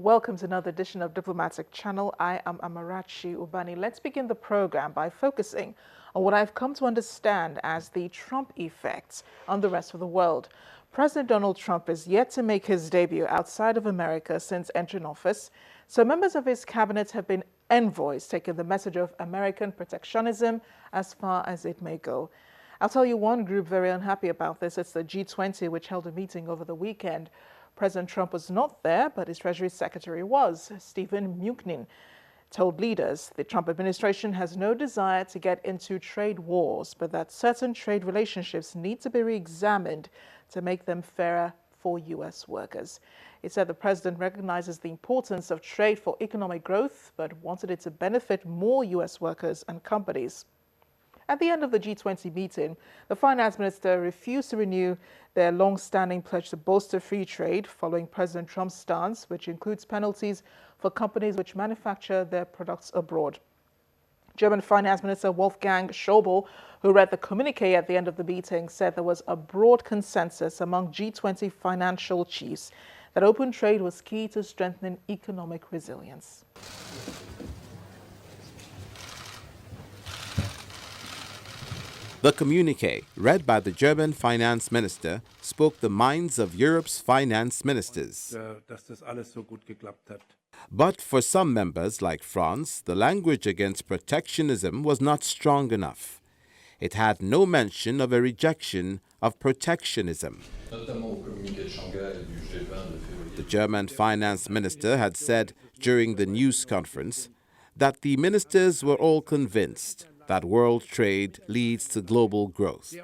Welcome to another edition of Diplomatic Channel. I am Amarachi Ubani. Let's begin the program by focusing on what I've come to understand as the Trump effect on the rest of the world. President Donald Trump is yet to make his debut outside of America since entering office, so members of his cabinet have been envoys taking the message of American protectionism as far as it may go. I'll tell you one group very unhappy about this. It's the G20, which held a meeting over the weekend. President Trump was not there, but his Treasury Secretary was. Stephen Mnuchin told leaders the Trump administration has no desire to get into trade wars, but that certain trade relationships need to be re-examined to make them fairer for U.S. workers. He said the president recognizes the importance of trade for economic growth, but wanted it to benefit more U.S. workers and companies. At the end of the G20 meeting, the finance minister refused to renew their long-standing pledge to bolster free trade following President Trump's stance, which includes penalties for companies which manufacture their products abroad. German Finance Minister Wolfgang Schäuble, who read the communiqué at the end of the meeting, said there was a broad consensus among G20 financial chiefs that open trade was key to strengthening economic resilience. The communiqué, read by the German finance minister, spoke the minds of Europe's finance ministers. But for some members, like France, the language against protectionism was not strong enough. It had no mention of a rejection of protectionism. The German finance minister had said during the news conference that the ministers were all convinced that world trade leads to global growth.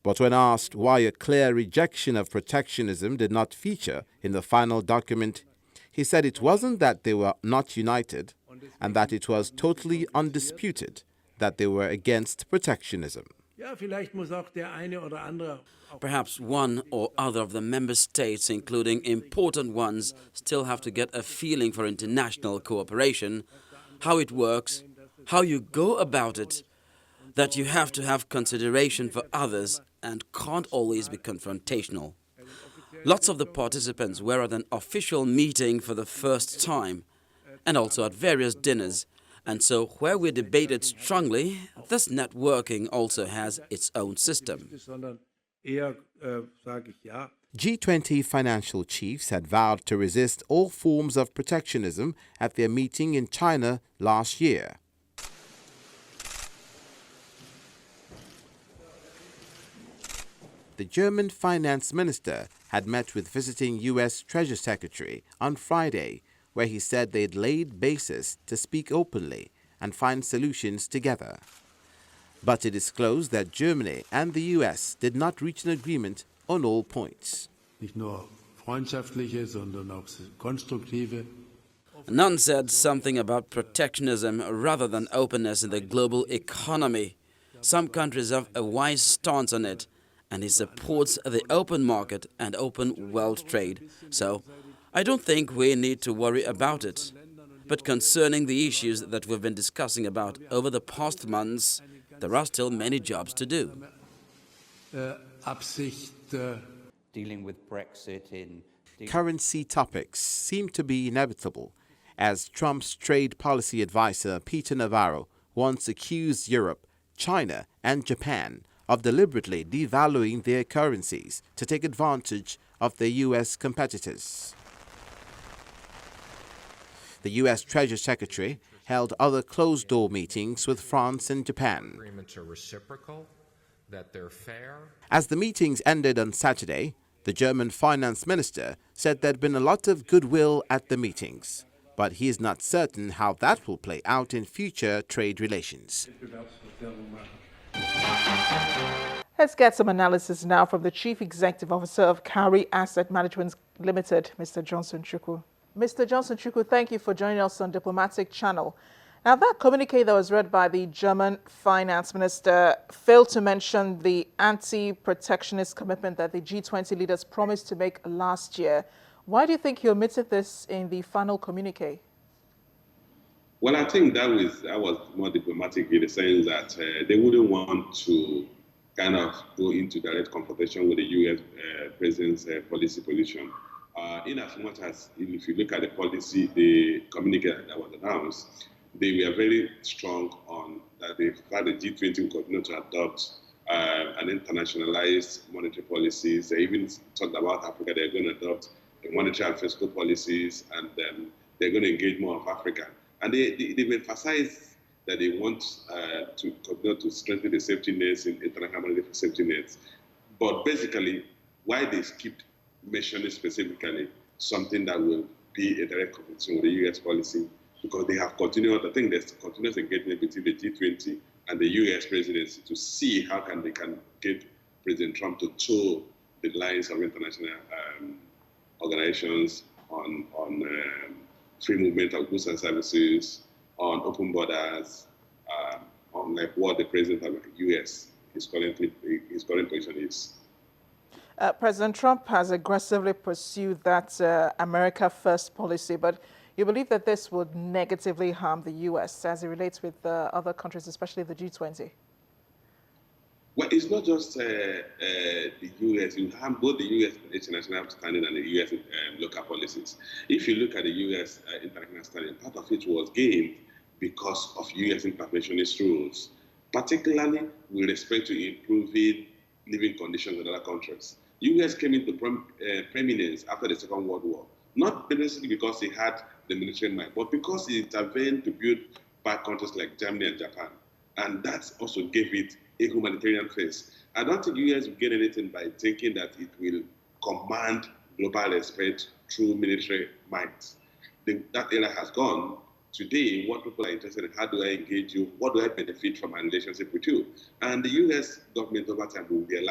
But when asked why a clear rejection of protectionism did not feature in the final document, he said it wasn't that they were not united, and that it was totally undisputed that they were against protectionism. Perhaps one or other of the member states, including important ones, still have to get a feeling for international cooperation, how it works, how you go about it, that you have to have consideration for others and can't always be confrontational. Lots of the participants were at an official meeting for the first time, and also at various dinners, and so where we debated strongly, this networking also has its own system. G20 financial chiefs had vowed to resist all forms of protectionism at their meeting in China last year. The German finance minister had met with visiting U.S. Treasury Secretary on Friday, where he said they'd laid basis to speak openly and find solutions together. But he disclosed that Germany and the U.S. did not reach an agreement on all points. None said something about protectionism rather than openness in the global economy. Some countries have a wise stance on it, and he supports the open market and open world trade. So I don't think we need to worry about it. But concerning the issues that we've been discussing about over the past months, there are still many jobs to do. Dealing with Brexit Currency topics seem to be inevitable, as Trump's trade policy advisor Peter Navarro once accused Europe, China, and Japan of deliberately devaluing their currencies to take advantage of their U.S. competitors. The U.S. Treasury Secretary held other closed-door meetings with France and Japan. Agreements are reciprocal, that they're fair. As the meetings ended on Saturday, the German finance minister said there'd been a lot of goodwill at the meetings, but he is not certain how that will play out in future trade relations. Let's get some analysis now from the Chief Executive Officer of Cowry Asset Management Limited, Mr. Johnson Chukwu. Mr. Johnson Chukwu, thank you for joining us on Diplomatic Channel. Now, that communique that was read by the German finance minister failed to mention the anti-protectionist commitment that the G20 leaders promised to make last year. Why do you think he omitted this in the final communique? Well, I think that was more diplomatic in the sense that they wouldn't want to kind of go into direct confrontation with the U.S. president's policy position. in as much as if you look at the policy, the communique that was announced, they were very strong on that the fact the G20 will continue to adopt an internationalized monetary policies. They even talked about Africa. They're going to adopt monetary and fiscal policies, and they're going to engage more of Africa. And they've emphasized that they want to continue to strengthen the safety nets in international monetary safety nets. But basically, why they skipped mentioning specifically something that will be a direct competition with the U.S. policy, because they have continued, I think there's continuous engagement between the G20 and the U.S. presidency to see how they can get President Trump to toe the lines of international organizations on free movement of goods and services, on open borders, on like what the president of the U.S. his current position is. President Trump has aggressively pursued that America First policy, but you believe that this would negatively harm the U.S. as it relates with other countries, especially the G20? Well, it's not just the U.S. You harm both the U.S. international standing and the U.S. Local policies. If you look at the U.S. International standing, part of it was gained because of U.S. interventionist rules, particularly with respect to improving living conditions in other countries. U.S. came into prominence after the Second World War, not necessarily because it had the military might, but because it intervened to build back countries like Germany and Japan. And that also gave it a humanitarian face. I don't think U.S. will get anything by thinking that it will command global respect through military might. That era has gone. Today, what people are interested in, how do I engage you? What do I benefit from my relationship with you? And the U.S. government over time will realize